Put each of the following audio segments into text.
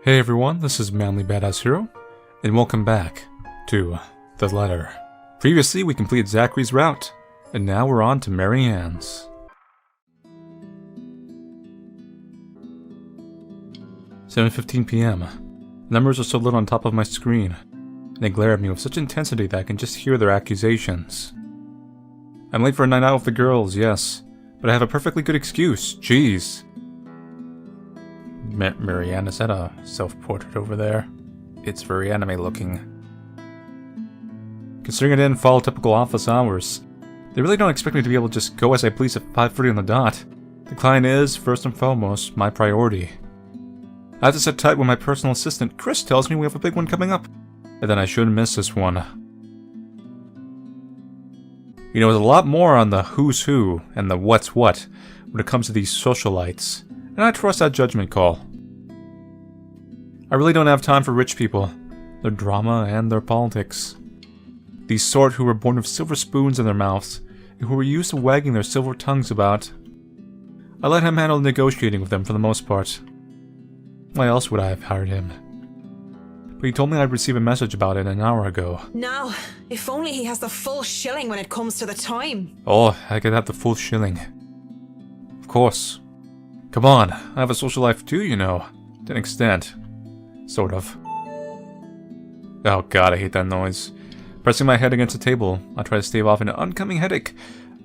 Hey everyone, this is Manly Badass Hero, and welcome back to The Letter. Previously, we completed Zachary's route, and now we're on to Mariannes. 7:15 p.m. Numbers are still lit on top of my screen, and they glare at me with such intensity that I can just hear their accusations. I'm late for a night out with the girls, yes, but I have a perfectly good excuse. Jeez. Marianne, is that a self-portrait over there? It's very anime looking. Considering I didn't follow typical office hours, they really don't expect me to be able to just go as I please at 5:30 on the dot. The client is, first and foremost, my priority. I have to sit tight when my personal assistant, Chris, tells me we have a big one coming up, and then I shouldn't miss this one. You know, there's a lot more on the who's who and the what's what when it comes to these socialites, and I trust that judgment call. I really don't have time for rich people, their drama, and their politics. These sort who were born with silver spoons in their mouths, and who were used to wagging their silver tongues about. I let him handle negotiating with them for the most part. Why else would I have hired him? But he told me I'd receive a message about it an hour ago. Now, if only he has the full shilling when it comes to the time. Oh, I could have the full shilling. Of course. Come on, I have a social life too, you know. To an extent. Sort of. Oh god, I hate that noise. Pressing my head against the table, I try to stave off an oncoming headache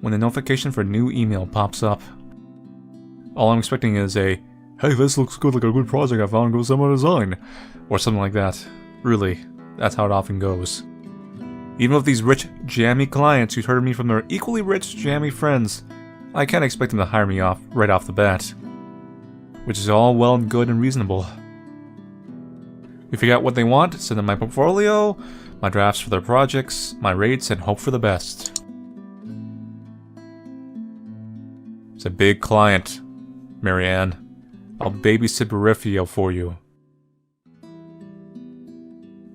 when the notification for a new email pops up. All I'm expecting is a, "Hey, this looks good, like a good project I found, go send my design," or something like that. Really, that's how it often goes. Even with these rich, jammy clients who heard me from their equally rich, jammy friends, I can't expect them to hire me off right off the bat. Which is all well and good and reasonable. We figure out what they want, send them my portfolio, my drafts for their projects, my rates, and hope for the best. It's a big client, Marianne. I'll babysit Barifio for you.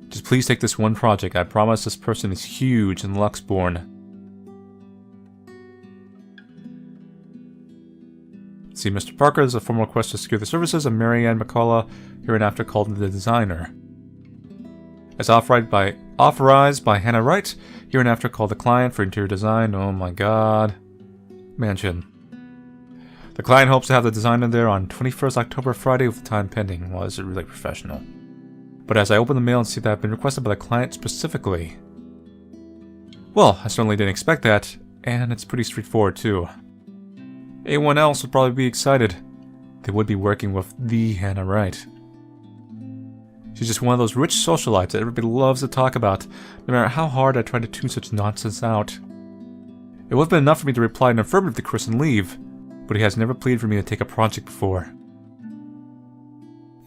Just please take this one project. I promise this person is huge in Luxborn. See, Mr. Parker is a formal request to secure the services of Marianne McCullough, hereinafter called the designer. As authorized by Hannah Wright, hereinafter called the client for interior design. Oh my god. Mansion. The client hopes to have the designer there on 21st October, Friday, with the time pending. Well, is it really professional? But as I open the mail and see that I've been requested by the client specifically. Well, I certainly didn't expect that, and it's pretty straightforward too. Anyone else would probably be excited. They would be working with the Hannah Wright. She's just one of those rich socialites that everybody loves to talk about, no matter how hard I try to tune such nonsense out. It would have been enough for me to reply in affirmative to Chris and leave, but he has never pleaded for me to take a project before.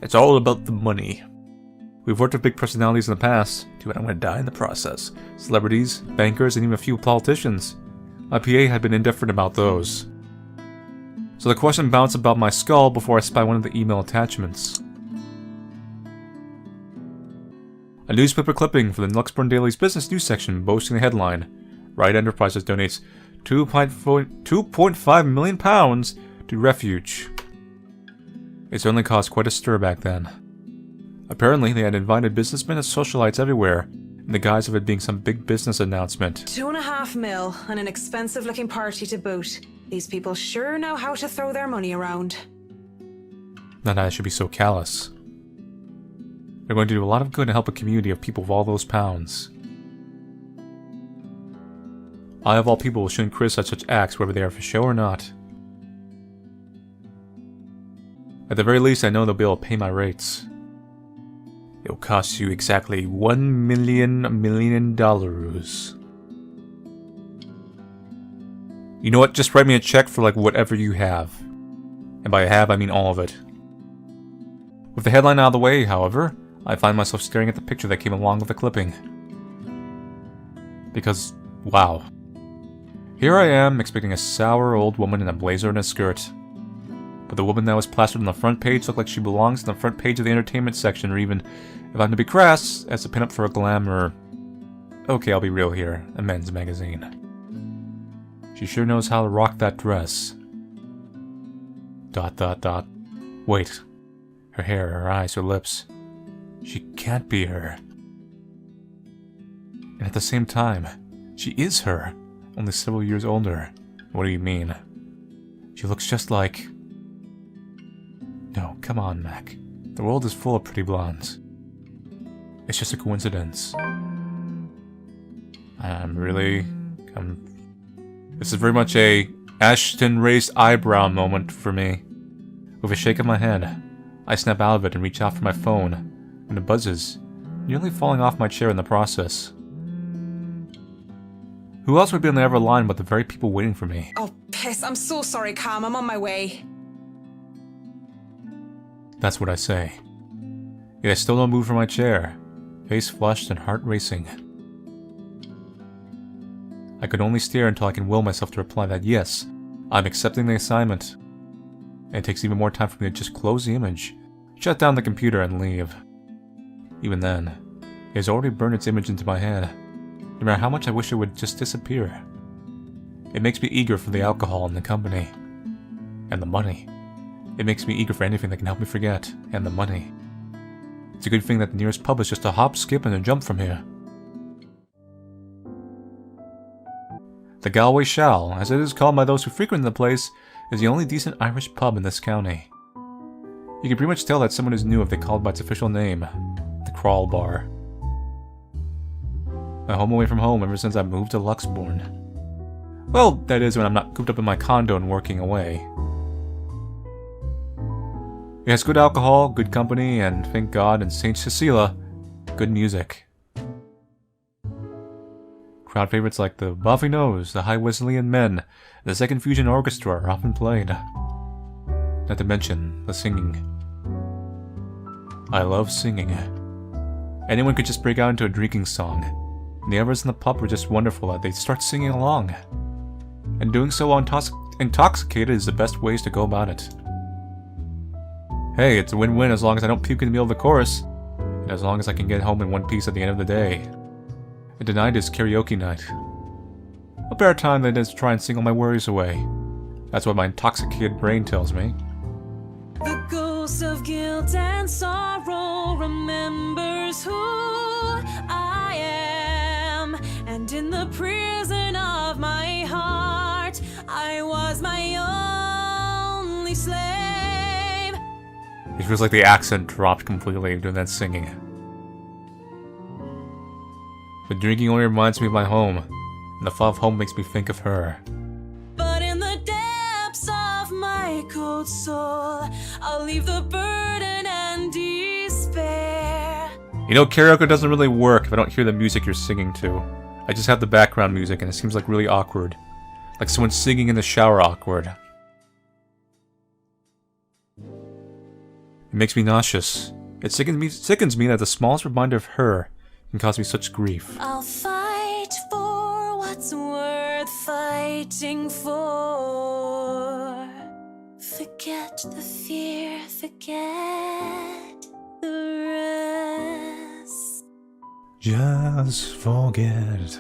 It's all about the money. We've worked with big personalities in the past, too bad I'm going to die in the process. Celebrities, bankers, and even a few politicians. My PA had been indifferent about those. So the question bounced about my skull before I spy one of the email attachments. A newspaper clipping for the Luxborn Daily's business news section boasting the headline, Wright Enterprises donates £2.5 million to refuge. It certainly caused quite a stir back then. Apparently they had invited businessmen and socialites everywhere, in the guise of it being some big business announcement. $2.5 million and an expensive looking party to boot. These people sure know how to throw their money around. Not that I should be so callous. They're going to do a lot of good and help a community of people with all those pounds. I, of all people, shouldn't criticize such acts whether they are for show or not. At the very least, I know they'll be able to pay my rates. It'll cost you exactly $1 million. You know what? Just write me a check for like whatever you have. And by have, I mean all of it. With the headline out of the way, however, I find myself staring at the picture that came along with the clipping. Because, wow. Here I am, expecting a sour old woman in a blazer and a skirt. But the woman that was plastered on the front page looked like she belongs on the front page of the entertainment section, or even, if I'm to be crass, as a pinup for a glamour. Okay, I'll be real here, a men's magazine. She sure knows how to rock that dress. ... Wait. Her hair, her eyes, her lips. She can't be her. And at the same time, she is her, only several years older. What do you mean? She looks just like... No, come on, Mac. The world is full of pretty blondes. It's just a coincidence. This is very much a Ashton raised eyebrow moment for me. With a shake of my head, I snap out of it and reach out for my phone, and it buzzes, nearly falling off my chair in the process. Who else would be on the other line but the very people waiting for me? Oh, piss. I'm so sorry, Cam. I'm on my way. That's what I say. Yet I still don't move from my chair, face flushed and heart racing. I could only stare until I can will myself to reply that yes, I'm accepting the assignment. And it takes even more time for me to just close the image, shut down the computer, and leave. Even then, it has already burned its image into my head, no matter how much I wish it would just disappear. It makes me eager for the alcohol and the company. And the money. It makes me eager for anything that can help me forget, and the money. It's a good thing that the nearest pub is just a hop, skip, and a jump from here. The Galway Shell, as it is called by those who frequent the place, is the only decent Irish pub in this county. You can pretty much tell that someone is new if they call it by its official name, the Crawl Bar. My home away from home ever since I moved to Luxbourne. Well, that is when I'm not cooped up in my condo and working away. It has good alcohol, good company, and, thank God, in St. Cecilia, good music. Crowd favorites like the Buffy Nose, the High Wesleyan Men, and the Second Fusion Orchestra are often played. Not to mention the singing. I love singing. Anyone could just break out into a drinking song, and the others in the pub were just wonderful that they'd start singing along. And doing so while intoxicated is the best ways to go about it. Hey, it's a win-win as long as I don't puke in the middle of the chorus, and as long as I can get home in one piece at the end of the day. And tonight is karaoke night. What better time than to try and sing all my worries away? That's what my intoxicated brain tells me. The ghost of guilt and sorrow remembers who I am, and in the prison of my heart, I was my only slave. It feels like the accent dropped completely during that singing. But drinking only reminds me of my home, and the thought of home makes me think of her. But in the depths of my cold soul, I'll leave the burden and despair. You know, karaoke doesn't really work if I don't hear the music you're singing to. I just have the background music and it seems like really awkward. Like someone singing in the shower awkward. It makes me nauseous. It sickens me that the smallest reminder of her can cause me such grief. I'll fight for what's worth fighting for. Forget the fear, forget the rest. Just forget.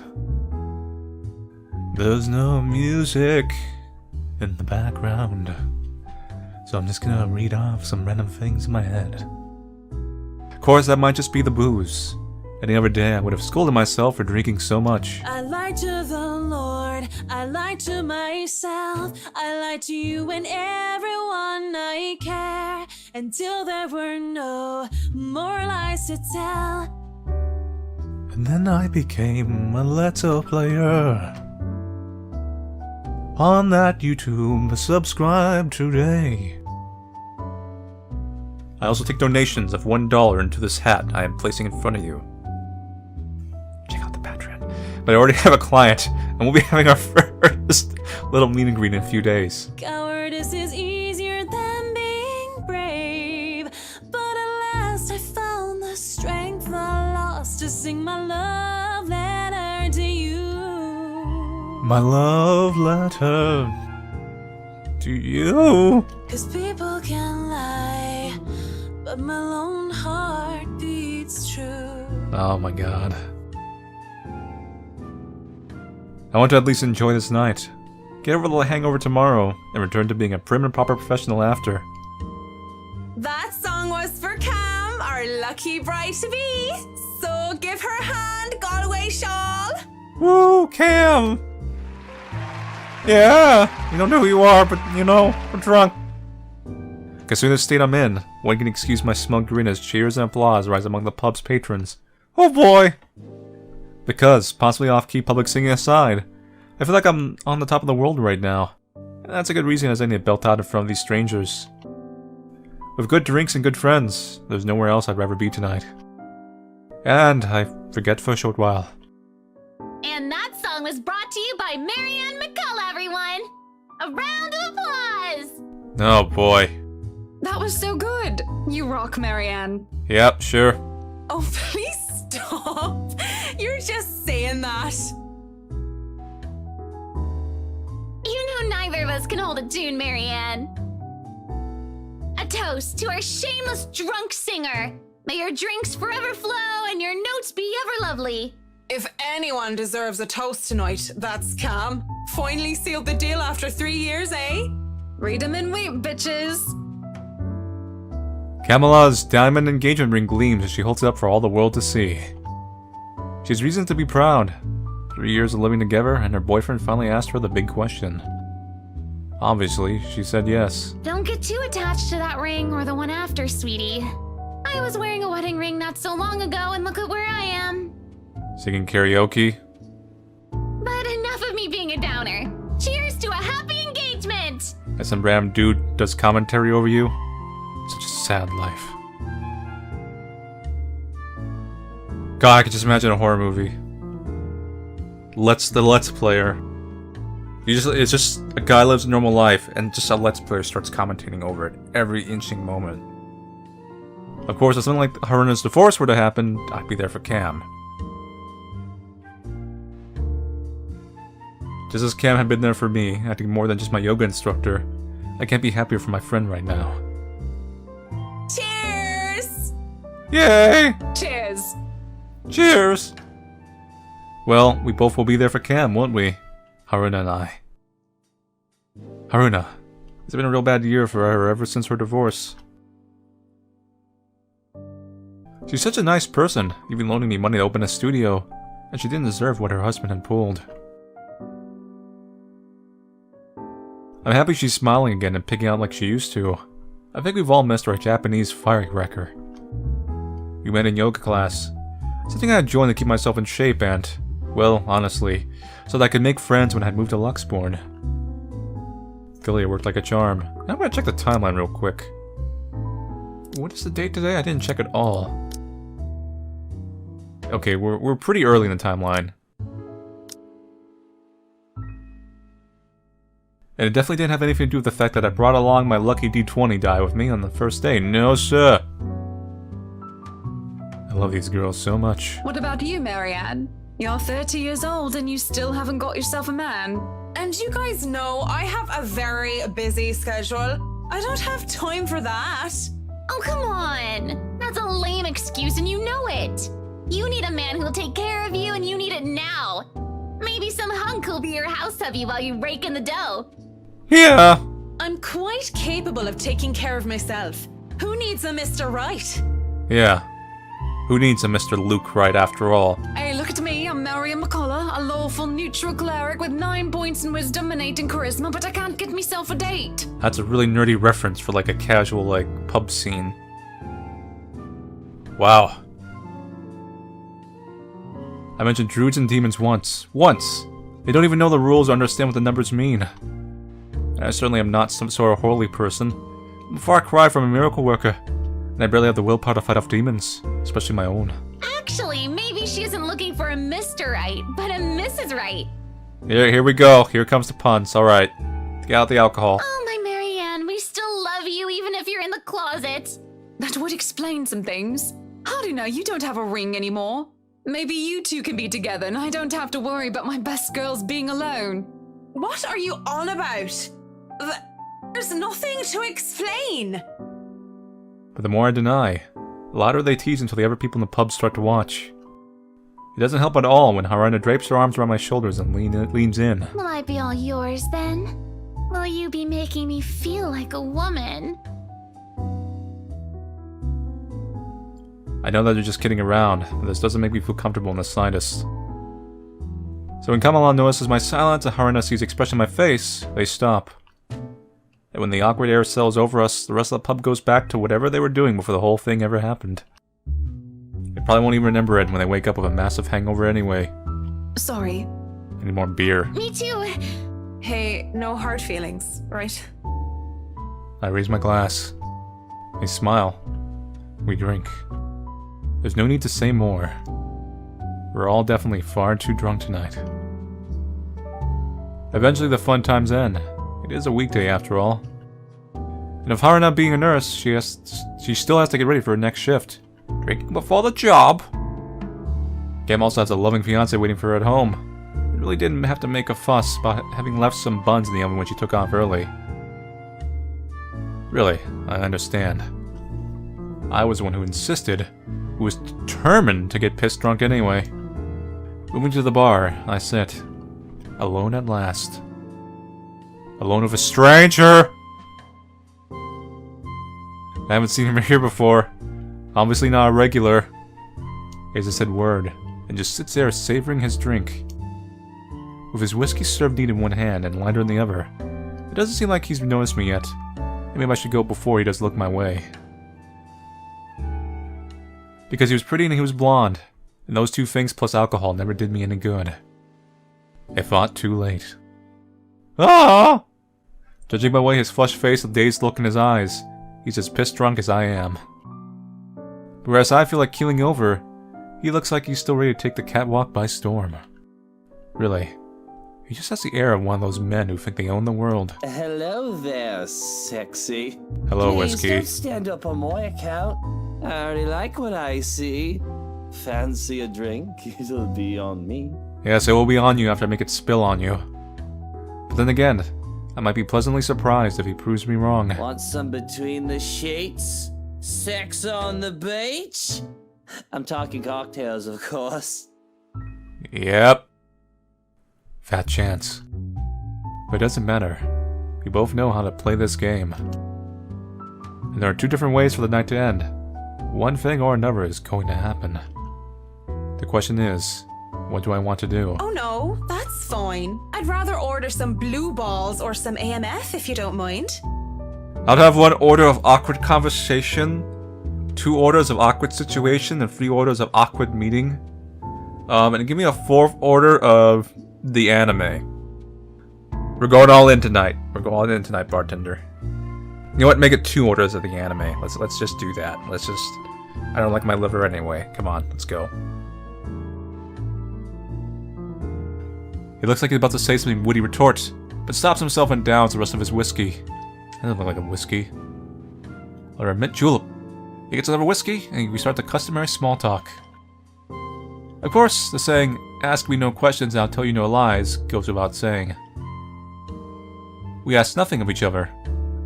There's no music in the background. So I'm just gonna read off some random things in my head. Of course, that might just be the booze. Any other day, I would have scolded myself for drinking so much. I lied to the Lord, I lied to myself, I lied to you and everyone I care, until there were no more lies to tell. And then I became a letter player. On that YouTube, subscribe today. I also take donations of $1 into this hat I am placing in front of you. Check out the Patreon. But I already have a client, and we'll be having our first little meet and greet in a few days. Cowardice is easier than being brave, but at last I found the strength I lost to sing my love letter to you. My love letter to you. 'Cause people can lie, but my lone heart beats true. Oh my god. I want to at least enjoy this night, get over the hangover tomorrow, and return to being a prim and proper professional after. That song was lucky bride to be. So give her a hand, Galway Shell. Woo, Cam! Yeah, you don't know who you are, but you know, we're drunk. Considering the state I'm in, one can excuse my smug grin as cheers and applause rise among the pub's patrons. Oh boy! Because, possibly off-key public singing aside, I feel like I'm on the top of the world right now. And that's a good reason as I need to belt out in front of these strangers. With good drinks and good friends, there's nowhere else I'd rather be tonight. And I forget for a short while. And that song was brought to you by Marianne, Miguel, everyone! A round of applause! Oh boy. That was so good. You rock, Marianne. Yep, sure. Oh, please stop. You're just saying that. You know neither of us can hold a tune, Marianne. A toast to our shameless drunk singer. May your drinks forever flow and your notes be ever lovely. If anyone deserves a toast tonight, that's Cam. Finally sealed the deal after 3 years, eh? Read 'em and weep, bitches. Camela's diamond engagement ring gleams as she holds it up for all the world to see. She has reason to be proud. 3 years of living together, and her boyfriend finally asked her the big question. Obviously, she said yes. Don't get too attached to that ring or the one after, sweetie. I was wearing a wedding ring not so long ago, and look at where I am. Singing karaoke? But enough of me being a downer. Cheers to a happy engagement! As some random dude does commentary over you? Such a sad life. God, I could just imagine a horror movie. The Let's Player. It's just a guy lives a normal life, and just a Let's Player starts commentating over it every inching moment. Of course, if something like Haruna's divorce were to happen, I'd be there for Cam. Just as Cam had been there for me, acting more than just my yoga instructor, I can't be happier for my friend right now. Cheers! Yay! Cheers. Cheers! Well, we both will be there for Cam, won't we? Haruna and I. Haruna. It's been a real bad year for her ever since her divorce. She's such a nice person, even loaning me money to open a studio, and she didn't deserve what her husband had pulled. I'm happy she's smiling again and picking out like she used to. I think we've all missed our Japanese firecracker. We met in yoga class, something I joined to keep myself in shape and, well, honestly, so that I could make friends when I had moved to Luxbourne. Golly, it worked like a charm. Now I'm gonna check the timeline real quick. What is the date today? I didn't check at all. Okay, we're pretty early in the timeline. And it definitely didn't have anything to do with the fact that I brought along my lucky D20 die with me on the first day. No, sir! I love these girls so much. What about you, Marianne? You're 30 years old and you still haven't got yourself a man. And you guys know I have a very busy schedule. I don't have time for that. Oh, come on! That's a lame excuse and you know it! You need a man who'll take care of you and you need it now! Maybe some hunk who'll be your house hubby while you rake in the dough. Yeah! I'm quite capable of taking care of myself. Who needs a Mr. Right? Yeah. Who needs a Mr. Luke Wright after all? Hey, look at me, I'm Marianne McCullough, a lawful neutral cleric with 9 points in wisdom and 8 in charisma, but I can't get myself a date. That's a really nerdy reference for like a casual, like, pub scene. Wow. I mentioned druids and demons once. Once! They don't even know the rules or understand what the numbers mean. And I certainly am not some sort of holy person. I'm a far cry from a miracle worker, and I barely have the willpower to fight off demons, especially my own. Actually, maybe she isn't looking for a Mr. Right, but a Mrs. Right. Here we go. Here comes the puns. Alright. Get out the alcohol. Oh, my Marianne, we still love you even if you're in the closet. That would explain some things. How do you know you don't have a ring anymore? Maybe you two can be together and I don't have to worry about my best girls being alone. What are you on about? There's nothing to explain. But the more I deny, the louder they tease until the other people in the pub start to watch. It doesn't help at all when Haruna drapes her arms around my shoulders and leans in. Will I be all yours then? Will you be making me feel like a woman? I know that you're just kidding around, but this doesn't make me feel comfortable in the slightest. So when Kamala notices my silence and Harina sees the expression on my face, they stop. And when the awkward air settles over us, the rest of the pub goes back to whatever they were doing before the whole thing ever happened. They probably won't even remember it when they wake up with a massive hangover anyway. Sorry. I need more beer. Me too. Hey, no hard feelings, right? I raise my glass. They smile. We drink. There's no need to say more. We're all definitely far too drunk tonight. Eventually the fun times end. It is a weekday after all. And if Harina being a nurse, she still has to get ready for her next shift. Drinking before the job. Cam also has a loving fiance waiting for her at home. It really didn't have to make a fuss about having left some buns in the oven when she took off early. Really, I understand. I was the one who insisted, who was determined to get pissed drunk anyway. Moving to the bar, I sit. Alone at last. Alone with a stranger! I haven't seen him here before. Obviously not a regular. He hasn't said word, and just sits there savoring his drink. With his whiskey served neat in one hand and lighter in the other. It doesn't seem like he's noticed me yet. Maybe I should go before he does look my way. Because he was pretty and he was blonde, and those two things plus alcohol never did me any good. I thought too late. Ah! Judging by the way his flushed face and dazed look in his eyes, he's as pissed drunk as I am. Whereas I feel like keeling over, he looks like he's still ready to take the catwalk by storm. Really, he just has the air of one of those men who think they own the world. Hello there, sexy. Hello, Please whiskey. don't stand up on my account. I already like what I see. Fancy a drink? It'll be on me. Yes, it will be on you after I make it spill on you. But then again, I might be pleasantly surprised if he proves me wrong. Want some between the sheets? Sex on the beach? I'm talking cocktails, of course. Yep. Fat chance. But it doesn't matter. We both know how to play this game. And there are two different ways for the night to end. One thing or another is going to happen. The question is, what do I want to do? Oh no, that's fine. I'd rather order some blue balls or some AMF if you don't mind. I'll have one order of awkward conversation, 2 orders of awkward situation, and 3 orders of awkward meeting. And give me a 4th order of the anime. We're going all in tonight. We're going all in tonight, bartender. You know what? Make it 2 orders of the anime. Let's just do that. I don't like my liver anyway. Come on, let's go. He looks like he's about to say something witty retort, but stops himself and downs the rest of his whiskey. That doesn't look like a whiskey. Or a mint julep. He gets another whiskey, and we start the customary small talk. Of course, the saying, ask me no questions and I'll tell you no lies, goes without saying. We ask nothing of each other,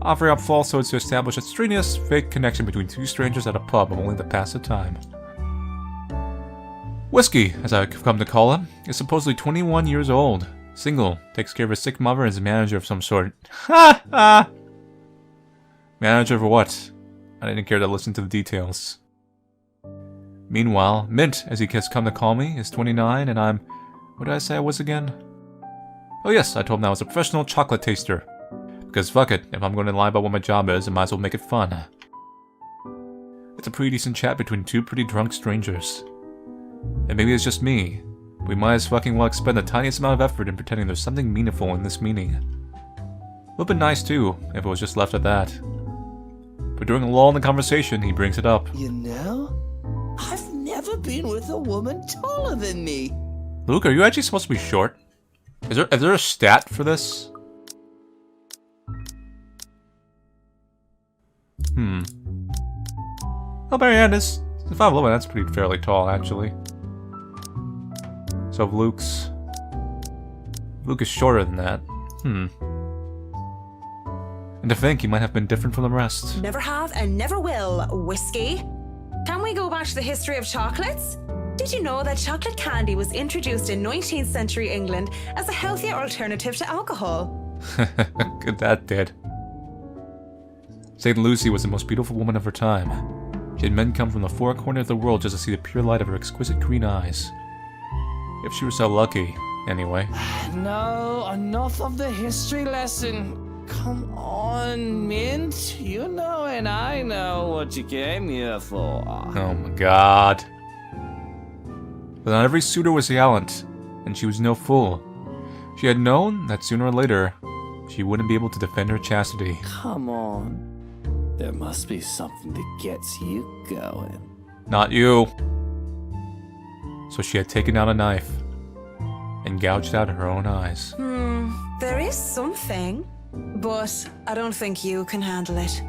offering up falsehoods to establish a strenuous, fake connection between 2 strangers at a pub only to pass the time. Whiskey, as I've come to call him, is supposedly 21 years old, single, takes care of a sick mother and is a manager of some sort. Ha ha! Manager for what? I didn't care to listen to the details. Meanwhile, Mint, as he has come to call me, is 29 and I'm... What did I say I was again? Oh yes, I told him I was a professional chocolate taster. Because fuck it, if I'm going to lie about what my job is, I might as well make it fun. It's a pretty decent chat between 2 pretty drunk strangers. And maybe it's just me. We might as fucking well expend the tiniest amount of effort in pretending there's something meaningful in this meeting. Would've been nice too, if it was just left at that. But during a lull in the conversation, he brings it up. You know, I've never been with a woman taller than me. Luke, are you actually supposed to be short? Is there a stat for this? Oh, Marianne is 5'11", that's pretty fairly tall, actually. So if Luke is shorter than that. And to think he might have been different from the rest. Never have and never will, whiskey. Can we go back to the history of chocolates? Did you know that chocolate candy was introduced in 19th century England as a healthier alternative to alcohol? Good that did. St. Lucy was the most beautiful woman of her time. She had men come from the four corners of the world just to see the pure light of her exquisite green eyes. If she were so lucky, anyway. No, enough of the history lesson. Come on, Mint. You know and I know what you came here for. Oh my god. But not every suitor was gallant, and she was no fool. She had known that sooner or later, she wouldn't be able to defend her chastity. Come on. There must be something that gets you going. Not you. So she had taken out a knife and gouged out her own eyes. There is something, but I don't think you can handle it.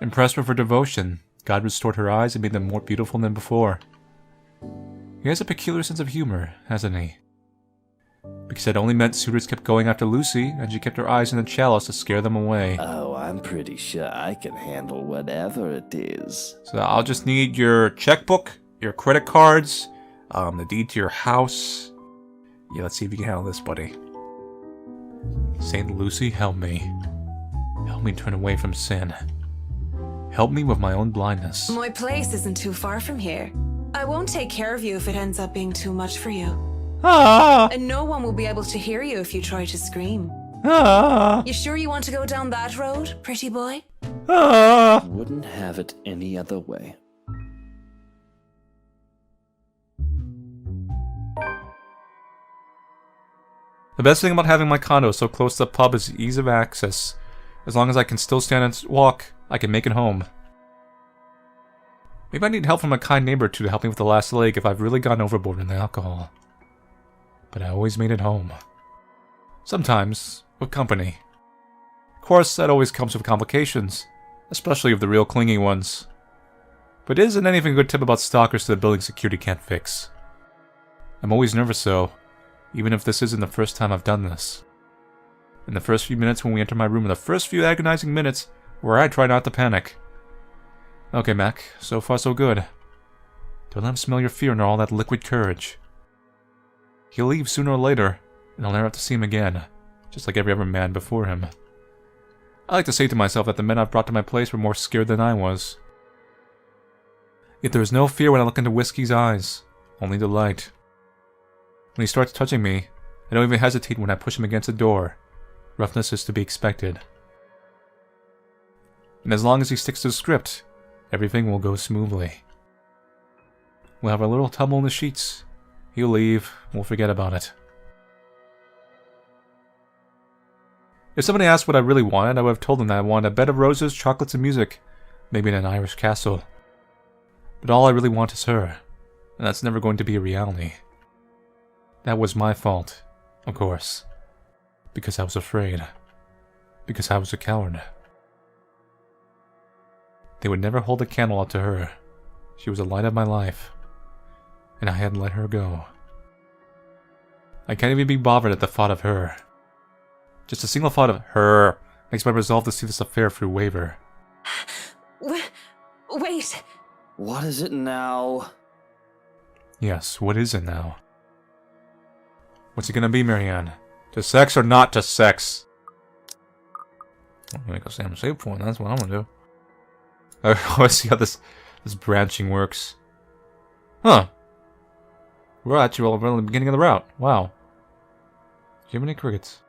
Impressed with her devotion, God restored her eyes and made them more beautiful than before. He has a peculiar sense of humor, hasn't he? Because it only meant suitors kept going after Lucy, and she kept her eyes in the chalice to scare them away. Oh, I'm pretty sure I can handle whatever it is. So I'll just need your checkbook, your credit cards, the deed to your house. Yeah, let's see if you can handle this, buddy. Saint Lucy, help me. Help me turn away from sin. Help me with my own blindness. My place isn't too far from here. I won't take care of you if it ends up being too much for you. Ah! And no one will be able to hear you if you try to scream. Ah! You sure you want to go down that road, pretty boy? Ah! Wouldn't have it any other way. The best thing about having my condo so close to the pub is the ease of access. As long as I can still stand and walk, I can make it home. Maybe I need help from a kind neighbor to help me with the last leg if I've really gone overboard in the alcohol. But I always made it home. Sometimes, with company. Of course, that always comes with complications, especially of the real clingy ones. But it isn't anything a good tip about stalkers to the building security can't fix. I'm always nervous though, even if this isn't the first time I've done this. In the first few minutes when we enter my room, in the first few agonizing minutes, where I try not to panic. Okay, Mac, so far so good. Don't let him smell your fear nor all that liquid courage. He'll leave sooner or later, and I'll never have to see him again, just like every other man before him. I like to say to myself that the men I've brought to my place were more scared than I was. Yet there is no fear when I look into Whiskey's eyes, only delight. When he starts touching me, I don't even hesitate when I push him against the door. Roughness is to be expected. And as long as he sticks to the script, everything will go smoothly. We'll have a little tumble in the sheets. He'll leave, we'll forget about it. If somebody asked what I really wanted, I would have told them that I wanted a bed of roses, chocolates, and music, maybe in an Irish castle. But all I really want is her, and that's never going to be a reality. That was my fault, of course, because I was afraid, because I was a coward. They would never hold a candle up to her. She was the light of my life, and I hadn't let her go. I can't even be bothered at the thought of her. Just a single thought of her makes my resolve to see this affair through waver. Wait. What is it now? Yes, what is it now? What's it gonna be, Marianne? To sex or not to sex? I'm gonna go say I'm safe one, that's what I'm gonna do. I want to see how this branching works. Huh. We're actually all in the beginning of the route. Wow. Jiminy crickets.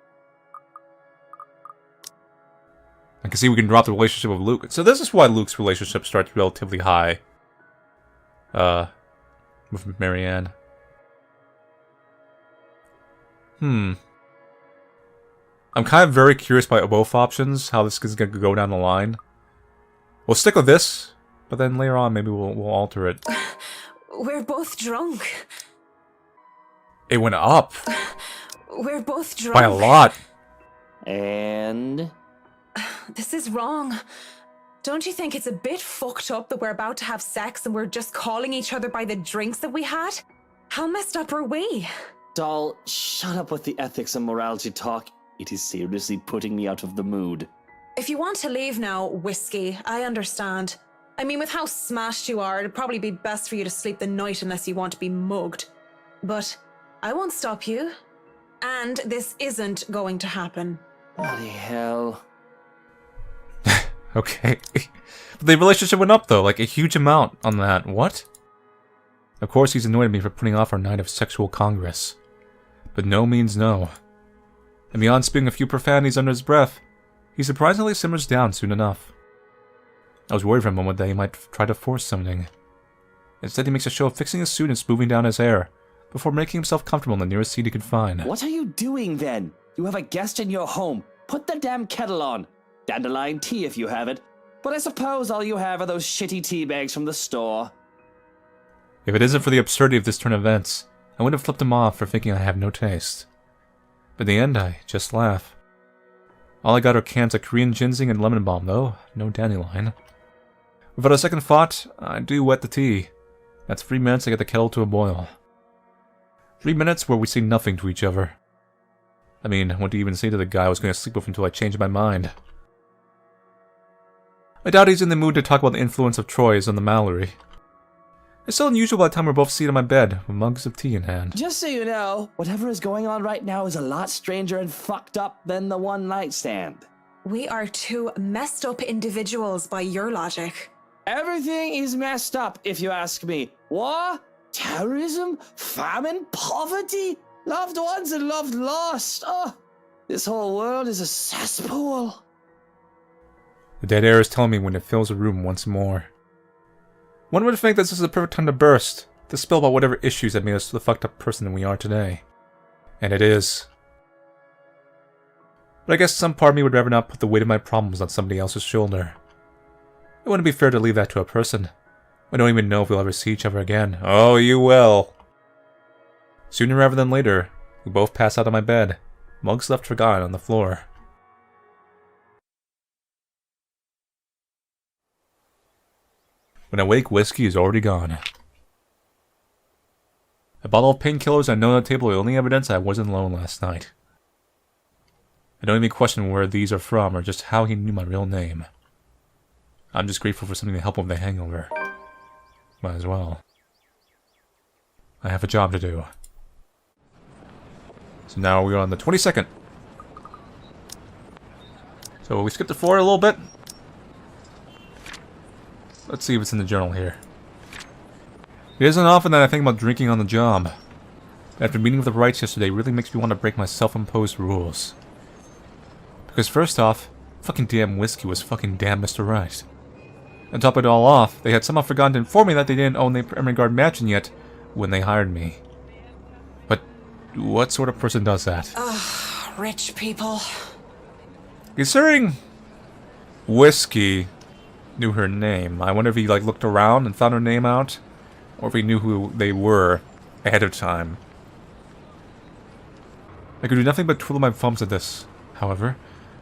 I can see we can drop the relationship with Luke. So this is why Luke's relationship starts relatively high. With Marianne. I'm kind of very curious by both options, how this is going to go down the line. We'll stick with this, but then later on maybe we'll alter it. We're both drunk. It went up. We're both drunk. By a lot. And... This is wrong. Don't you think it's a bit fucked up that we're about to have sex and we're just calling each other by the drinks that we had? How messed up are we? Doll, shut up with the ethics and morality talk. It is seriously putting me out of the mood. If you want to leave now, Whiskey, I understand. I mean, with how smashed you are, it'd probably be best for you to sleep the night unless you want to be mugged. But I won't stop you. And this isn't going to happen. Bloody hell. Okay. But the relationship went up, though, like a huge amount on that. What? Of course, he's annoyed at me for putting off our night of sexual congress. But no means no. And beyond spewing a few profanities under his breath, he surprisingly simmers down soon enough. I was worried for a moment that he might try to force something. Instead, he makes a show of fixing his suit and smoothing down his hair, before making himself comfortable in the nearest seat he could find. What are you doing then? You have a guest in your home. Put the damn kettle on. Dandelion tea if you have it. But I suppose all you have are those shitty tea bags from the store. If it isn't for the absurdity of this turn of events, I would have flipped him off for thinking I have no taste. But in the end, I just laugh. All I got are cans of Korean ginseng and lemon balm, though. No dandelion. Without a second thought, I do wet the tea. That's 3 minutes to get the kettle to a boil. 3 minutes where we say nothing to each other. I mean, what do you even say to the guy I was going to sleep with until I changed my mind? I doubt he's in the mood to talk about the influence of Troyes on the Mallory. It's so unusual by the time we're both seated on my bed, with mugs of tea in hand. Just so you know, whatever is going on right now is a lot stranger and fucked up than the one night stand. We are two messed up individuals by your logic. Everything is messed up, if you ask me. War, terrorism, famine, poverty, loved ones and loved lost. Oh, this whole world is a cesspool. The dead air is telling me when it fills the room once more. One would think this is the perfect time to burst, to spill about whatever issues that made us the fucked up person that we are today. And it is. But I guess some part of me would rather not put the weight of my problems on somebody else's shoulder. It wouldn't be fair to leave that to a person. I don't even know if we'll ever see each other again. Oh, you will. Sooner rather than later, we both pass out of my bed, mugs left forgotten on the floor. When I wake, whiskey is already gone. A bottle of painkillers I know on the table are the only evidence I wasn't alone last night. I don't even question where these are from or just how he knew my real name. I'm just grateful for something to help him with the hangover. Might as well. I have a job to do. So now we're on the 22nd. So we skipped to 4 a little bit. Let's see what's in the journal here. It isn't often that I think about drinking on the job. After meeting with the Wrights yesterday, it really makes me want to break my self-imposed rules. Because first off, fucking damn whiskey was fucking damn Mr. Right. And top it all off, they had somehow forgotten to inform me that they didn't own the Ermengarde mansion yet when they hired me. But what sort of person does that? Ugh, rich people. Considering Whiskey knew her name, I wonder if he looked around and found her name out, or if he knew who they were ahead of time. I could do nothing but twiddle my thumbs at this, however.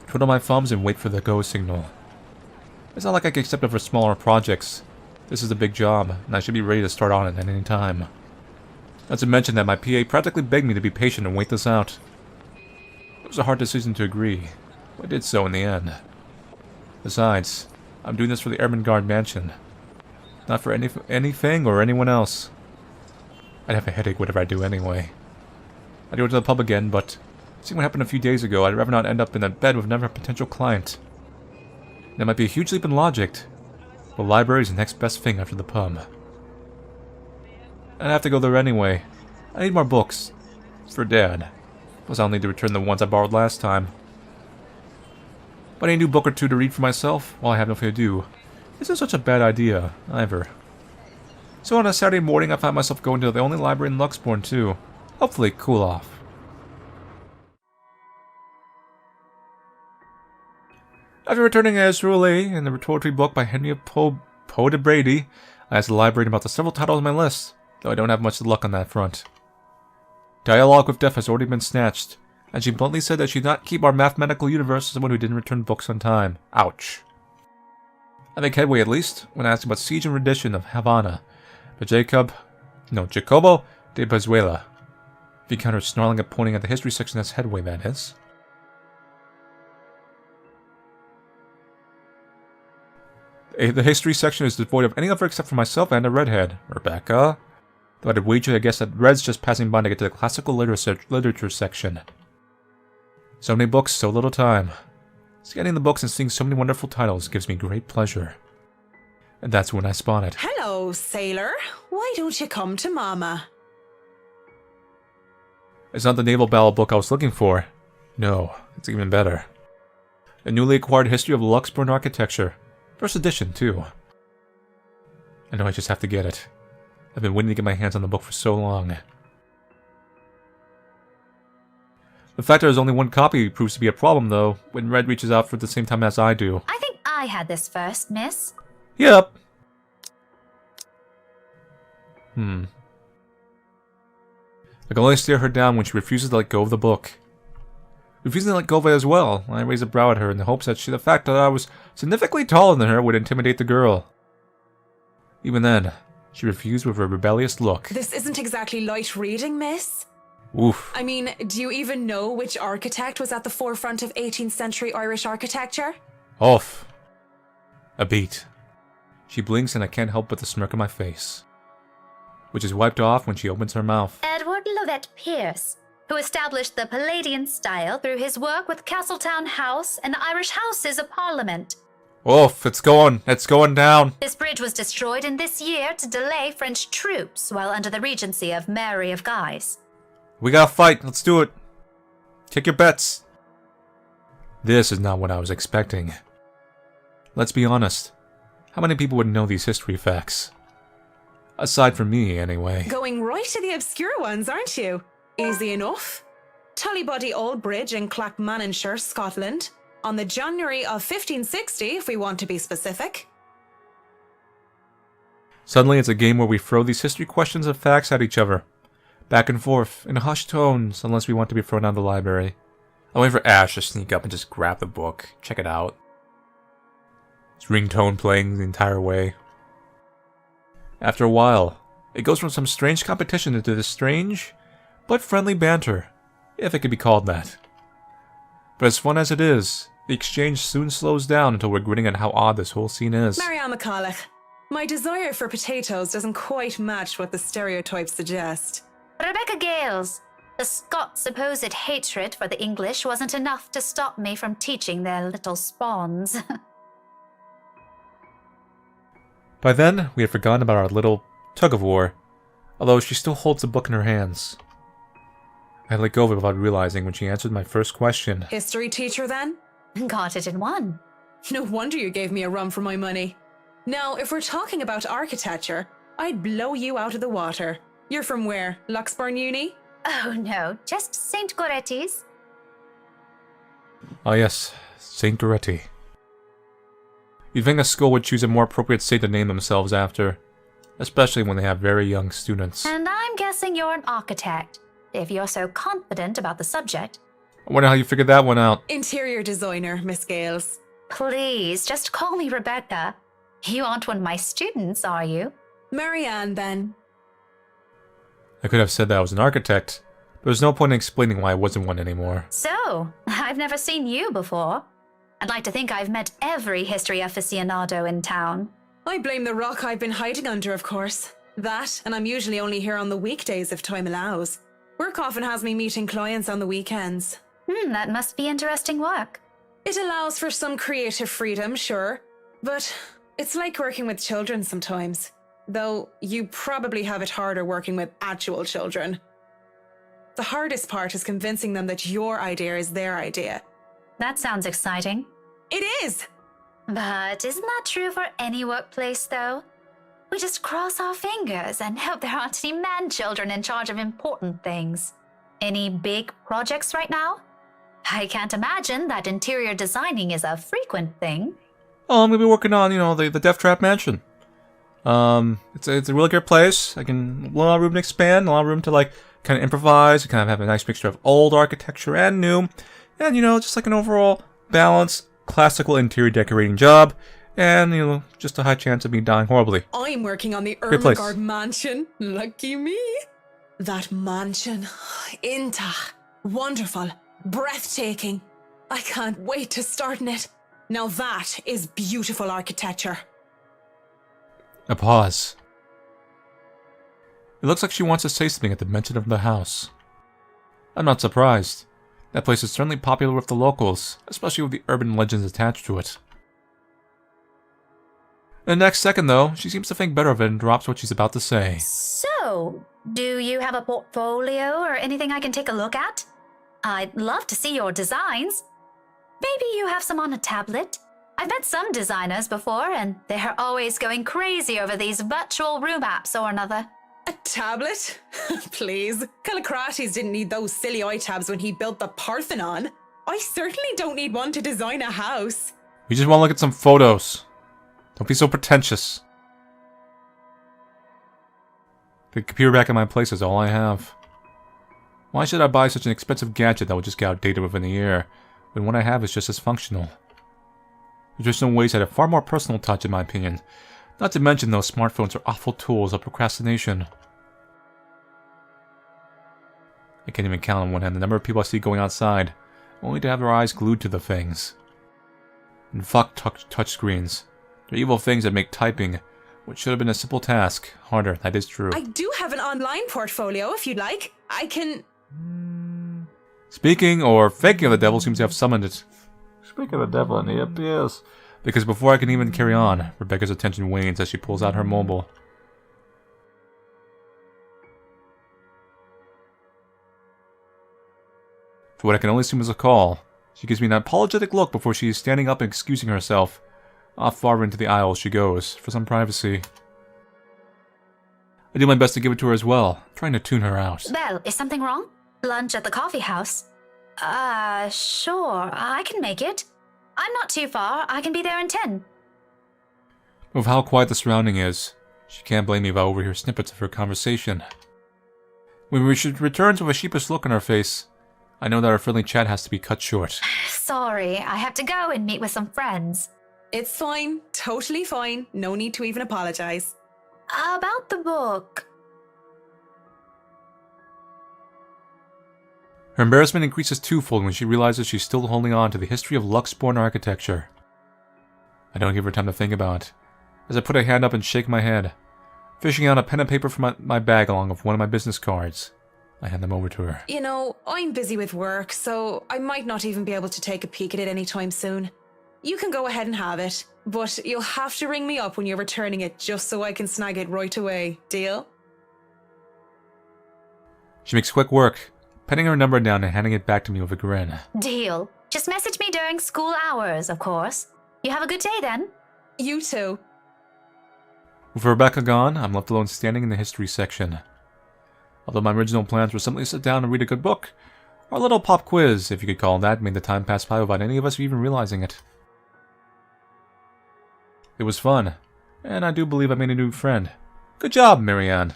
Twiddle my thumbs and wait for the go signal. It's not like I can accept it for smaller projects. This is a big job, and I should be ready to start on it at any time. Not to mention that my PA practically begged me to be patient and wait this out. It was a hard decision to agree, but I did so in the end. Besides, I'm doing this for the Ermengarde mansion. Not for anything or anyone else. I'd have a headache whatever I do anyway. I'd go to the pub again, but seeing what happened a few days ago, I'd rather not end up in a bed with another potential client. That might be a huge leap in logic, but the library is the next best thing after the pub. I'd have to go there anyway. I need more books. For Dad. Plus I'll need to return the ones I borrowed last time. But I need a new book or two to read for myself while I have nothing to do. Isn't such a bad idea, either. So on a Saturday morning I found myself going to the only library in Luxbourne too. Hopefully cool off. After returning as Roulet and the poetry book by Henry Poe de Brady, I asked the librarian about the several titles on my list, though I don't have much luck on that front. Dialogue with Death has already been snatched, and she bluntly said that she did not keep our mathematical universe as someone who didn't return books on time. Ouch. I make headway at least, when I asked about Siege and Rendition of Havana, by Jacobo de Pazuela. If you count her snarling and pointing at the history section as headway, that is. The history section is devoid of any other except for myself and a redhead, Rebecca. Though I'd wager I guess that Red's just passing by to get to the classical literature section. So many books, so little time. Scanning the books and seeing so many wonderful titles gives me great pleasure. And that's when I spot it. Hello, sailor. Why don't you come to Mama? It's not the naval battle book I was looking for. No, it's even better. A newly acquired history of Luxembourg architecture. First edition, too. I know I just have to get it. I've been waiting to get my hands on the book for so long. The fact there's only one copy proves to be a problem, though, when Red reaches out for the same time as I do. I think I had this first, miss. Yep. I can only stare her down when she refuses to let go of the book. Refusing to let go of it as well, I raise a brow at her in the hopes that the fact that I was significantly taller than her would intimidate the girl. Even then, she refused with a rebellious look. This isn't exactly light reading, miss. Oof. I mean, do you even know which architect was at the forefront of 18th century Irish architecture? Off. A beat. She blinks and I can't help but the smirk on my face, which is wiped off when she opens her mouth. Edward Lovett Pierce, who established the Palladian style through his work with Castletown House and the Irish Houses of Parliament. Oof, it's going down. This bridge was destroyed in this year to delay French troops while under the regency of Mary of Guise. We gotta fight, let's do it. Take your bets. This is not what I was expecting. Let's be honest. How many people would know these history facts? Aside from me, anyway. Going right to the obscure ones, aren't you? Easy enough. Tullybody Old Bridge in Clackmannanshire, Scotland, on the January of 1560, if we want to be specific. Suddenly, it's a game where we throw these history questions and facts at each other. Back and forth, in hushed tones, unless we want to be thrown out of the library. I wait for Ash to sneak up and just grab the book, check it out. His ringtone playing the entire way. After a while, it goes from some strange competition into this strange, but friendly banter, if it could be called that. But as fun as it is, the exchange soon slows down until we're grinning at how odd this whole scene is. Marianne McCulloch, my desire for potatoes doesn't quite match what the stereotypes suggest. Rebecca Gales, the Scots' supposed hatred for the English wasn't enough to stop me from teaching their little spawns. By then, we had forgotten about our little tug-of-war, although she still holds the book in her hands. I let go of it without realizing when she answered my first question. History teacher, then? Got it in one. No wonder you gave me a run for my money. Now, if we're talking about architecture, I'd blow you out of the water. You're from where? Luxburn Uni? Oh no, just St. Goretti's. Ah yes, St. Goretti. You'd think a school would choose a more appropriate saint to name themselves after, especially when they have very young students. And I'm guessing you're an architect, if you're so confident about the subject. I wonder how you figured that one out. Interior designer, Miss Gales. Please, just call me Rebecca. You aren't one of my students, are you? Marianne, then. I could have said that I was an architect, but there's no point in explaining why I wasn't one anymore. So, I've never seen you before. I'd like to think I've met every history aficionado in town. I blame the rock I've been hiding under, of course. That, and I'm usually only here on the weekdays if time allows. Work often has me meeting clients on the weekends. That must be interesting work. It allows for some creative freedom, sure, but it's like working with children sometimes. Though you probably have it harder working with actual children. The hardest part is convincing them that your idea is their idea. That sounds exciting. It is! But isn't that true for any workplace, though? We just cross our fingers and hope there aren't any man-children in charge of important things. Any big projects right now? I can't imagine that interior designing is a frequent thing. Oh, I'm gonna be working on, the Death Trap Mansion. It's a really good place. A lot of room to expand, a lot of room to kind of improvise, kind of have a nice mixture of old architecture and new, and just like an overall balanced, classical interior decorating job, and just a high chance of me dying horribly. I'm working on the Great place. Ermengarde mansion. Lucky me. That mansion, Intach, wonderful, breathtaking. I can't wait to start in it. Now that is beautiful architecture. A pause. It looks like she wants to say something at the mention of the house. I'm not surprised. That place is certainly popular with the locals, especially with the urban legends attached to it. In the next second, though, she seems to think better of it and drops what she's about to say. So, do you have a portfolio or anything I can take a look at? I'd love to see your designs. Maybe you have some on a tablet? I've met some designers before, and they're always going crazy over these virtual room apps or another. A tablet? Please. Callicrates didn't need those silly iTabs when he built the Parthenon. I certainly don't need one to design a house. We just want to look at some photos. Don't be so pretentious. The computer back in my place is all I have. Why should I buy such an expensive gadget that will just get outdated within a year, when what I have is just as functional? There's just some ways that have far more personal touch in my opinion. Not to mention those smartphones are awful tools of procrastination. I can't even count on one hand the number of people I see going outside, only to have their eyes glued to the things. And fuck touchscreens. They're evil things that make typing, which should have been a simple task, harder, that is true. I do have an online portfolio if you'd like. I can... Speaking or faking of the devil seems to have summoned it. Speaking of the devil, and he appears. Because before I can even carry on, Rebecca's attention wanes as she pulls out her mobile. For what I can only assume is a call, she gives me an apologetic look before she is standing up and excusing herself. Off far into the aisle she goes, for some privacy. I do my best to give it to her as well, trying to tune her out. Belle, is something wrong? Lunch at the Coffeehouse? Sure, I can make it. I'm not too far, I can be there in 10. With how quiet the surrounding is, she can't blame me if I overhear snippets of her conversation. When she returns with a sheepish look on her face, I know that our friendly chat has to be cut short. Sorry, I have to go and meet with some friends. It's fine. Totally fine. No need to even apologize. About the book. Her embarrassment increases twofold when she realizes she's still holding on to the history of Luxborn architecture. I don't give her time to think about it, as I put a hand up and shake my head. Fishing out a pen and paper from my bag along with one of my business cards. I hand them over to her. You know, I'm busy with work, so I might not even be able to take a peek at it anytime soon. You can go ahead and have it, but you'll have to ring me up when you're returning it just so I can snag it right away. Deal? She makes quick work, penning her number down and handing it back to me with a grin. Deal. Just message me during school hours, of course. You have a good day then. You too. With Rebecca gone, I'm left alone standing in the history section. Although my original plans were simply to sit down and read a good book, our little pop quiz, if you could call that, made the time pass by without any of us even realizing it. It was fun, and I do believe I made a new friend. Good job, Marianne.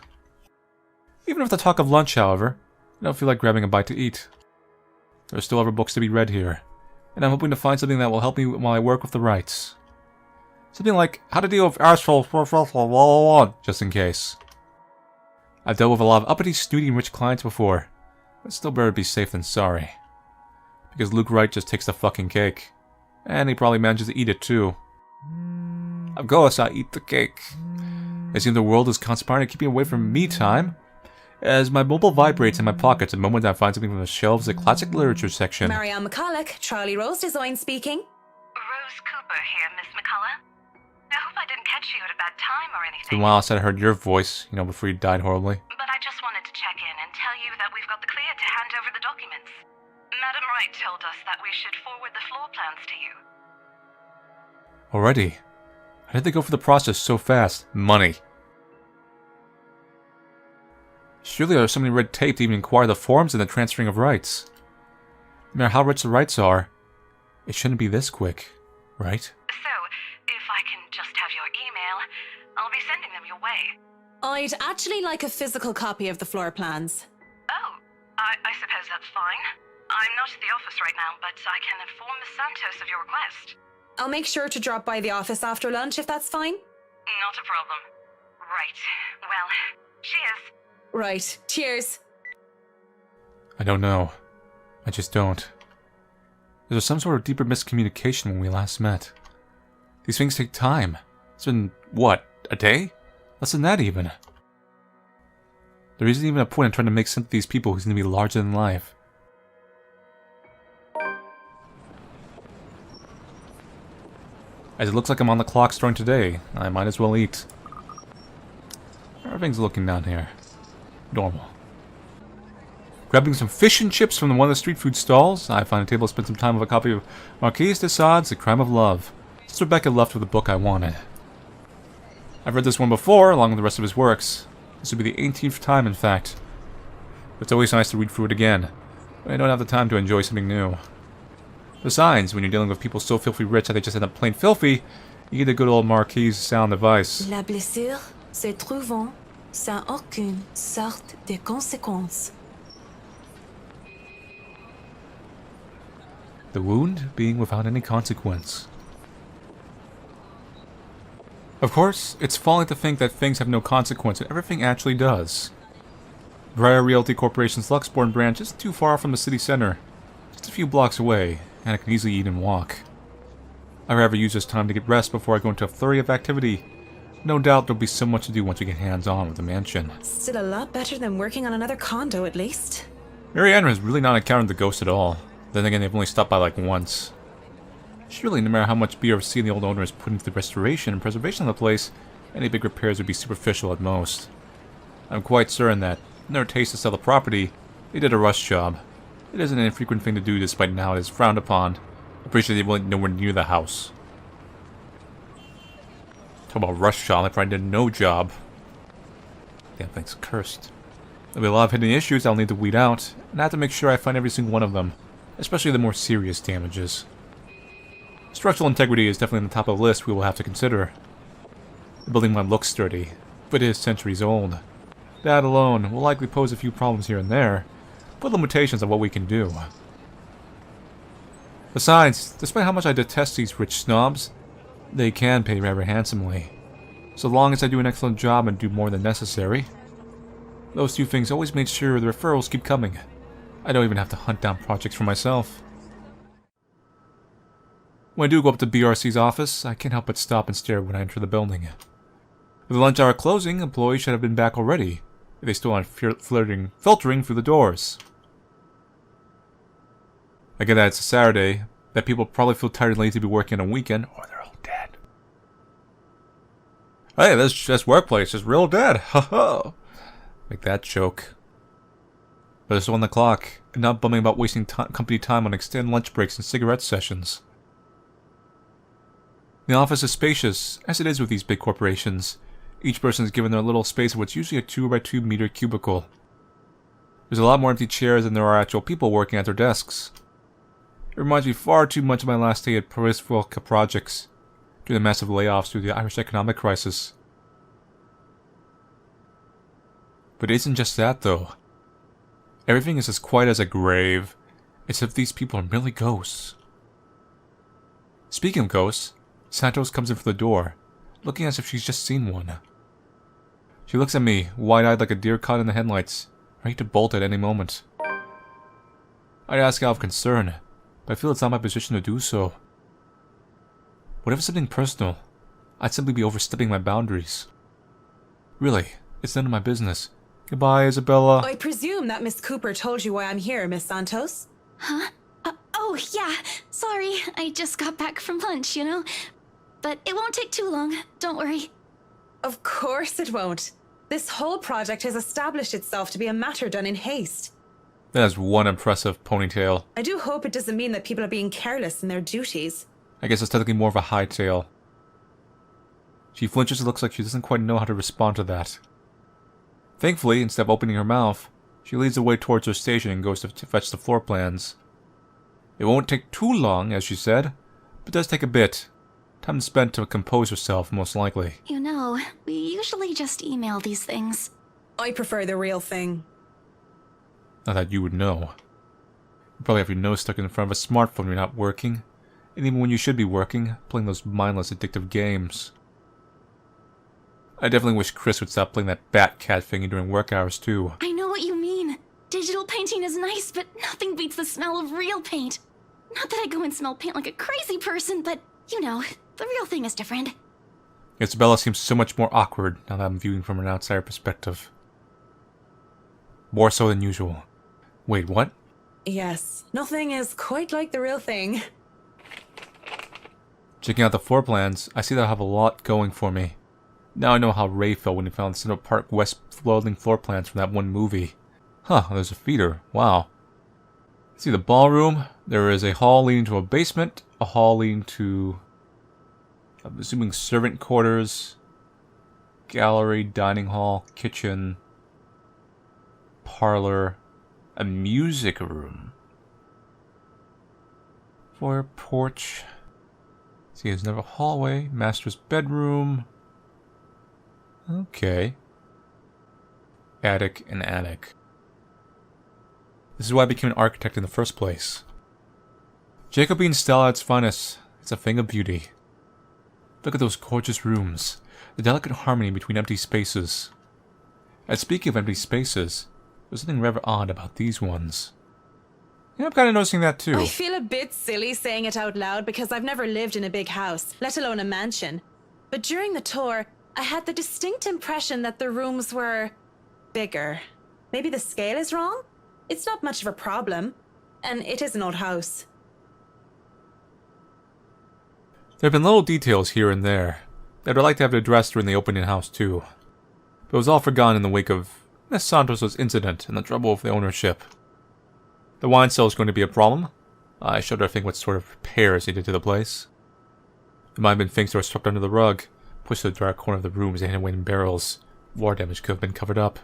Even with the talk of lunch, however, I don't feel like grabbing a bite to eat. There are still other books to be read here, and I'm hoping to find something that will help me while I work with the rights. Something like how to deal with arsehole, just in case. I've dealt with a lot of uppity, snooty, and rich clients before, but it's still better to be safe than sorry. Because Luke Wright just takes the fucking cake, and he probably manages to eat it too. Of course, I eat the cake. It seems the world is conspiring to keep me away from me time. As my mobile vibrates in my pockets the moment I find something from the shelves of the classic literature section. Marianne McCulloch, Charlie Rose Design speaking. Rose Cooper here, Miss McCullough. I hope I didn't catch you at a bad time or anything. It's been a while since I heard your voice, before you died horribly. But I just wanted to check in and tell you that we've got the clear to hand over the documents. Madam Wright told us that we should forward the floor plans to you. Already? How did they go for the process so fast? Money. Surely there's so many red tape to even inquire the forms and the transferring of rights. No matter how rich the rights are, it shouldn't be this quick, right? So, if I can just have your email, I'll be sending them your way. I'd actually like a physical copy of the floor plans. Oh, I suppose that's fine. I'm not at the office right now, but I can inform Miss Santos of your request. I'll make sure to drop by the office after lunch if that's fine. Not a problem. Right. Well, cheers. Right. Cheers. I don't know. I just don't. There was some sort of deeper miscommunication when we last met. These things take time. It's been, what, a day? Less than that even. There isn't even a point in trying to make sense of these people who seem to be larger than life. As it looks like I'm on the clock starting today, I might as well eat. Everything's looking down here. Normal. Grabbing some fish and chips from one of the street food stalls, I find a table to spend some time with a copy of Marquise de Sade's The Crime of Love, since Rebecca left with the book I wanted. I've read this one before, along with the rest of his works. This would be the 18th time, in fact. It's always nice to read through it again, but I don't have the time to enjoy something new. Besides, when you're dealing with people so filthy rich that they just end up plain filthy, you get a good old Marquise sound advice. La blessure se trouvant sans aucune sorte de conséquence. The wound being without any consequence. Of course, it's folly to think that things have no consequence, and everything actually does. Briar Realty Corporation's Luxbourne branch isn't too far from the city center, just a few blocks away, and I can easily eat and walk. I'd rather use this time to get rest before I go into a flurry of activity. No doubt there'll be so much to do once we get hands-on with the mansion. Still a lot better than working on another condo, at least. Marianne has really not encountered the ghost at all. Then again, they've only stopped by like once. Surely, no matter how much BRC and the old owner has put into the restoration and preservation of the place, any big repairs would be superficial at most. I'm quite certain that, in their taste to sell the property, they did a rush job. It isn't an infrequent thing to do despite now it is frowned upon. I'm pretty sure they went nowhere near the house. Talk about rush job, they probably did no job. Damn thing's cursed. There'll be a lot of hidden issues I'll need to weed out, and I have to make sure I find every single one of them, especially the more serious damages. Structural integrity is definitely on the top of the list we will have to consider. The building might look sturdy, but it is centuries old. That alone will likely pose a few problems here and there, but limitations on what we can do. Besides, despite how much I detest these rich snobs, they can pay rather handsomely. So long as I do an excellent job and do more than necessary. Those two things always made sure the referrals keep coming. I don't even have to hunt down projects for myself. When I do go up to BRC's office, I can't help but stop and stare when I enter the building. With the lunch hour closing, employees should have been back already, if they still aren't filtering through the doors. I get that it's a Saturday, that people probably feel tired and lazy to be working on a weekend, or they're all dead. Hey, this workplace is real dead, haha! Make that joke. But it's on the clock, and not bumming about wasting company time on extended lunch breaks and cigarette sessions. The office is spacious, as it is with these big corporations. Each person is given their little space of what's usually a 2x2 meter cubicle. There's a lot more empty chairs than there are actual people working at their desks. It reminds me far too much of my last day at Parisville Projects, during the massive layoffs due to the Irish economic crisis. But it isn't just that, though. Everything is as quiet as a grave, as if these people are merely ghosts. Speaking of ghosts, Santos comes in from the door, looking as if she's just seen one. She looks at me, wide-eyed like a deer caught in the headlights, ready to bolt at any moment. I ask out of concern, but I feel it's not my position to do so. What if it's something personal? I'd simply be overstepping my boundaries. Really, it's none of my business. Goodbye, Isabella. I presume that Miss Cooper told you why I'm here, Miss Santos? Huh? Oh, yeah. Sorry, I just got back from lunch, you know? But it won't take too long, don't worry. Of course it won't. This whole project has established itself to be a matter done in haste. That is one impressive ponytail. I do hope it doesn't mean that people are being careless in their duties. I guess it's technically more of a high tail. She flinches and looks like she doesn't quite know how to respond to that. Thankfully, instead of opening her mouth, she leads the way towards her station and goes to fetch the floor plans. It won't take too long, as she said, but does take a bit. Time spent to compose herself, most likely. You know, we usually just email these things. I prefer the real thing. Not that you would know. You probably have your nose stuck in front of a smartphone when you're not working, and even when you should be working, playing those mindless addictive games. I definitely wish Chris would stop playing that bat cat thingy during work hours too. I know what you mean. Digital painting is nice, but nothing beats the smell of real paint. Not that I go and smell paint like a crazy person, but, you know, the real thing is different. Isabella seems so much more awkward now that I'm viewing from an outsider perspective. More so than usual. Wait, what? Yes, nothing is quite like the real thing. Checking out the floor plans, I see that I have a lot going for me. Now I know how Ray felt when he found Central Park West floating floor plans from that one movie. Huh, there's a feeder. Wow. See the ballroom. There is a hall leading to a basement, a hall leading to, I'm assuming, servant quarters, gallery, dining hall, kitchen, parlor, a music room, foyer, porch. See, there's another hallway, master's bedroom. Okay. Attic and attic. This is why I became an architect in the first place. Jacobean style at its finest. It's a thing of beauty. Look at those gorgeous rooms. The delicate harmony between empty spaces. And speaking of empty spaces, there's something rather odd about these ones. Yeah, I'm kind of noticing that too. I feel a bit silly saying it out loud because I've never lived in a big house, let alone a mansion. But during the tour, I had the distinct impression that the rooms were bigger. Maybe the scale is wrong? It's not much of a problem, and it is an old house. There have been little details here and there that I'd like to have addressed during the opening house too. But it was all forgotten in the wake of Miss Santos' incident and the trouble with the ownership. The wine cellar is going to be a problem. I showed her what sort of repairs he did to the place. There might have been things that were swept under the rug, pushed to the dark corner of the room as they hid away in barrels. War damage could have been covered up.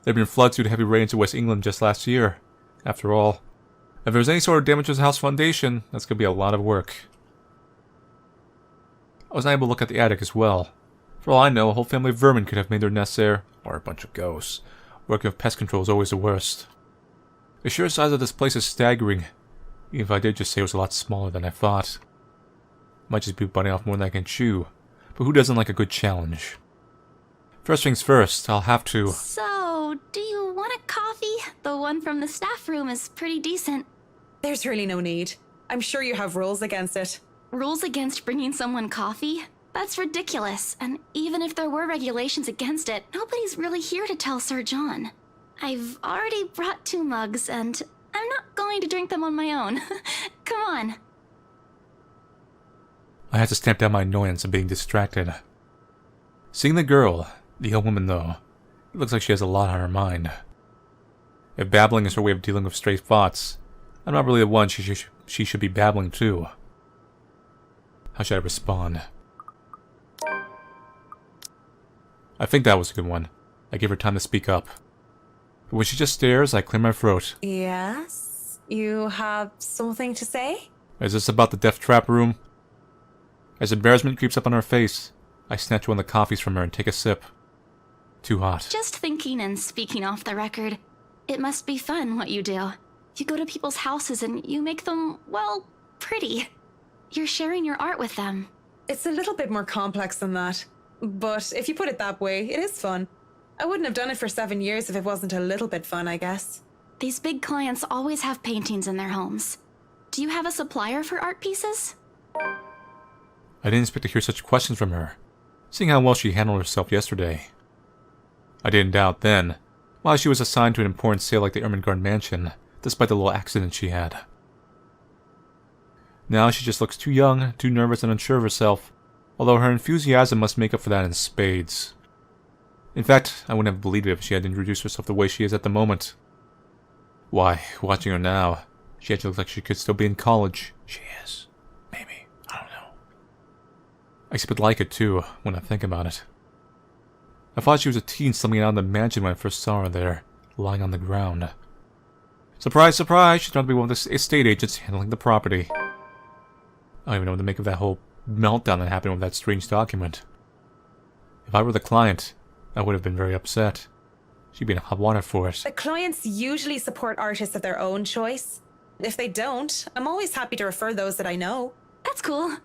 There have been floods due to heavy rains in West England just last year. After all, if there's any sort of damage to the house foundation, that's going to be a lot of work. I was unable to look at the attic as well. For all I know, a whole family of vermin could have made their nests there, or a bunch of ghosts. Working with pest control is always the worst. The sheer size of this place is staggering, even if I did just say it was a lot smaller than I thought. Might just be biting off more than I can chew, but who doesn't like a good challenge? First things first, I'll have to... So, do you want a coffee? The one from the staff room is pretty decent. There's really no need. I'm sure you have rules against it. Rules against bringing someone coffee? That's ridiculous, and even if there were regulations against it, nobody's really here to tell Sir John. I've already brought 2 mugs, and I'm not going to drink them on my own. Come on. I had to stamp down my annoyance of being distracted. Seeing the girl, the young woman though, it looks like she has a lot on her mind. If babbling is her way of dealing with stray thoughts, I'm not really the one she should be babbling to. How should I respond? I think that was a good one. I gave her time to speak up. But when she just stares, I clear my throat. Yes? You have something to say? Is this about the death trap room? As embarrassment creeps up on her face, I snatch one of the coffees from her and take a sip. Too hot. Just thinking and speaking off the record, it must be fun what you do. You go to people's houses and you make them, well, pretty. You're sharing your art with them. It's a little bit more complex than that. But if you put it that way, it is fun. I wouldn't have done it for 7 years if it wasn't a little bit fun, I guess. These big clients always have paintings in their homes. Do you have a supplier for art pieces? I didn't expect to hear such questions from her, seeing how well she handled herself yesterday. I didn't doubt then why she was assigned to an important sale like the Ermengarde mansion, despite the little accident she had. Now she just looks too young, too nervous and unsure of herself, although her enthusiasm must make up for that in spades. In fact, I wouldn't have believed it if she had introduced herself the way she is at the moment. Why, watching her now, she actually looks like she could still be in college. She is. Maybe. I don't know. I guess I'd like it too, when I think about it. I thought she was a teen stumbling out of the mansion when I first saw her there, lying on the ground. Surprise, surprise, she's not to be one of the estate agents handling the property. I don't even know what to make of that whole meltdown that happened with that strange document. If I were the client, I would have been very upset. She'd be in hot water for it. The clients usually support artists of their own choice. If they don't, I'm always happy to refer those that I know. That's cool.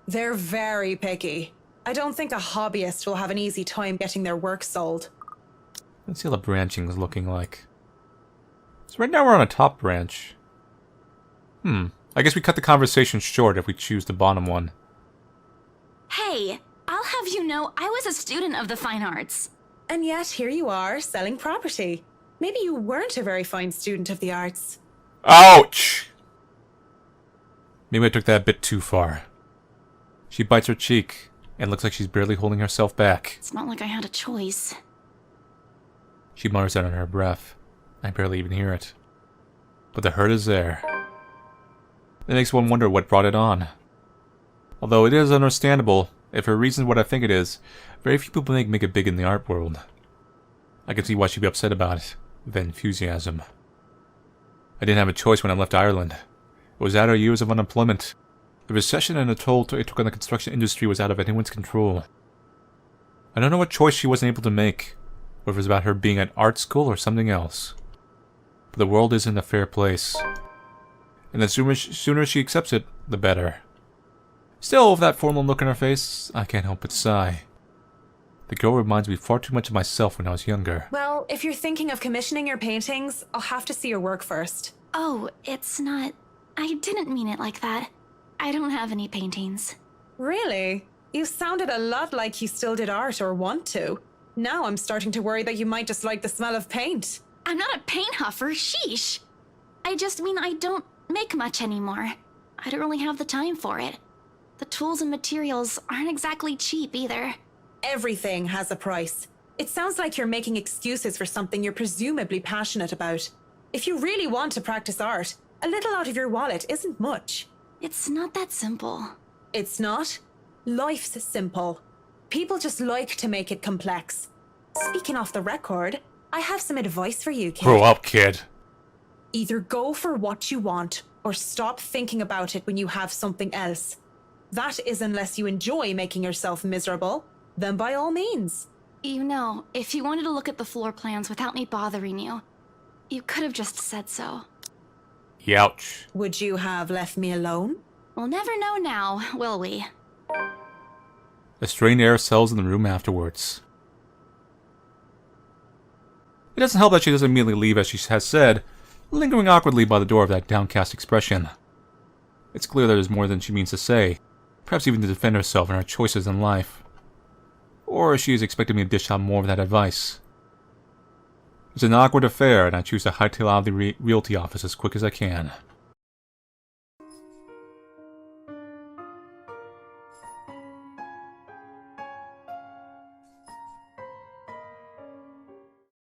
They're very picky. I don't think a hobbyist will have an easy time getting their work sold. Let's see how the branching is looking like. So right now we're on a top branch. I guess we cut the conversation short if we choose the bottom one. Hey, I'll have you know I was a student of the fine arts. And yet here you are, selling property. Maybe you weren't a very fine student of the arts. Ouch! Maybe I took that a bit too far. She bites her cheek, and looks like she's barely holding herself back. It's not like I had a choice. She mutters that under her breath. I barely even hear it. But the hurt is there. It makes one wonder what brought it on. Although it is understandable, if her reason is what I think it is, very few people make it big in the art world. I can see why she'd be upset about it, with that enthusiasm. I didn't have a choice when I left Ireland. It was out of years of unemployment. The recession and the toll it took on the construction industry was out of anyone's control. I don't know what choice she wasn't able to make, whether it was about her being at art school or something else. But the world isn't a fair place. And the sooner she accepts it, the better. Still, with that formal look on her face, I can't help but sigh. The girl reminds me far too much of myself when I was younger. Well, if you're thinking of commissioning your paintings, I'll have to see your work first. Oh, it's not... I didn't mean it like that. I don't have any paintings. Really? You sounded a lot like you still did art or want to. Now I'm starting to worry that you might just like the smell of paint. I'm not a paint huffer, sheesh. I just mean I don't make much anymore. I don't really have the time for it. The tools and materials aren't exactly cheap either. Everything has a price. It sounds like you're making excuses for something you're presumably passionate about. If you really want to practice art, a little out of your wallet isn't much. It's not that simple. It's not? Life's simple. People just like to make it complex. Speaking off the record, I have some advice for you, kid. Grow up, kid. Either go for what you want, or stop thinking about it when you have something else. That is unless you enjoy making yourself miserable, then by all means. You know, if you wanted to look at the floor plans without me bothering you, you could have just said so. Youch. Would you have left me alone? We'll never know now, will we? A strained air settles in the room afterwards. It doesn't help that she doesn't immediately leave as she has said, lingering awkwardly by the door with that downcast expression. It's clear that there's more than she means to say, perhaps even to defend herself and her choices in life. Or she is expecting me to dish out more of that advice. It's an awkward affair, and I choose to hightail out of the realty office as quick as I can.